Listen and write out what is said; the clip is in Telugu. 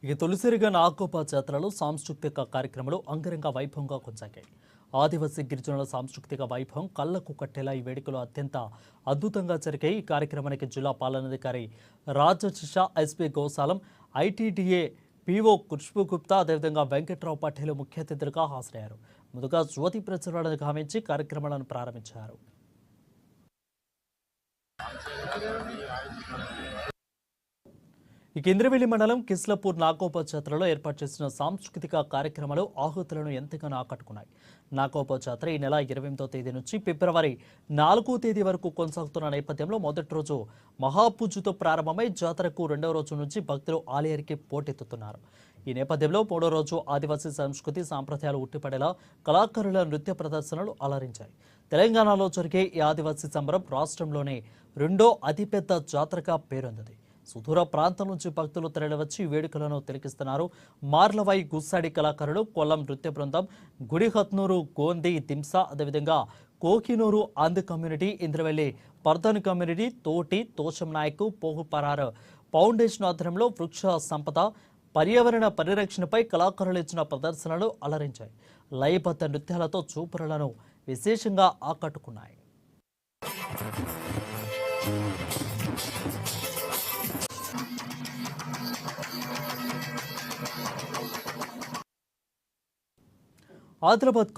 ఇక తొలిసారిగా నాగోప జాతరలో సాంస్కృతిక కార్యక్రమాలు అంగరంగ వైభవంగా కొనసాగాయి. ఆదివాసీ గిరిజనుల సాంస్కృతిక వైభవం కళ్లకు కట్టేలా ఈ వేడుకలు అత్యంత అద్భుతంగా జరిగాయి. ఈ కార్యక్రమానికి జిల్లా పాలనాధికారి Rajarshi, SP Gosalam, ITDA PO Khushboo Gupta, అదేవిధంగా వెంకట్రావు పటేల్ ముఖ్య అతిథులుగా హాజరయ్యారు. ముందుగా జ్యోతి ప్రచురణను గావించి కార్యక్రమాలను ప్రారంభించారు. ఈ ఇంద్రవెల్లి మండలం కిస్లపూర్ నాగోప జాతరలో ఏర్పాటు చేసిన సాంస్కృతిక కార్యక్రమాలు ఆహుతులను ఎంతగానో ఆకట్టుకున్నాయి. నాగోప జాతర ఈ నెల 28వ తేదీ నుంచి ఫిబ్రవరి 4వ తేదీ వరకు కొనసాగుతున్న నేపథ్యంలో మొదటి రోజు మహాపూజతో ప్రారంభమై జాతరకు రెండవ రోజు నుంచి భక్తులు ఆలయానికి పోటెత్తుతున్నారు. ఈ నేపథ్యంలో మూడో రోజు ఆదివాసీ సంస్కృతి సాంప్రదాయాలు ఉట్టిపడేలా కళాకారుల నృత్య ప్రదర్శనలు అలరించాయి. తెలంగాణలో జరిగే ఈ ఆదివాసీ సంబరం రాష్ట్రంలోనే రెండో అతిపెద్ద జాతరగా పేరొందింది. సుదూర ప్రాంతం నుంచి భక్తులు తరలివచ్చి వేడుకలను తిలకిస్తున్నారు. మార్లవై గుస్సాడి కళాకారులు, కొల్లం నృత్య బృందం, గుడిహత్నూరు గోంది దింసా, అదేవిధంగా కోకినూరు ఆంధ్ర కమ్యూనిటీ, ఇంద్రవెల్లి పర్ధన్ కమ్యూనిటీ, తోటి తోషం నాయకు, పోగు పరార్ ఫౌండేషన్ ఆధ్వర్యంలో వృక్ష సంపద, పర్యావరణ పరిరక్షణపై కళాకారులు ఇచ్చిన ప్రదర్శనలు అలరించాయి. లయబద్ధ నృత్యాలతో చూపరులను విశేషంగా ఆకట్టుకున్నాయి. ఆదిలాబాద్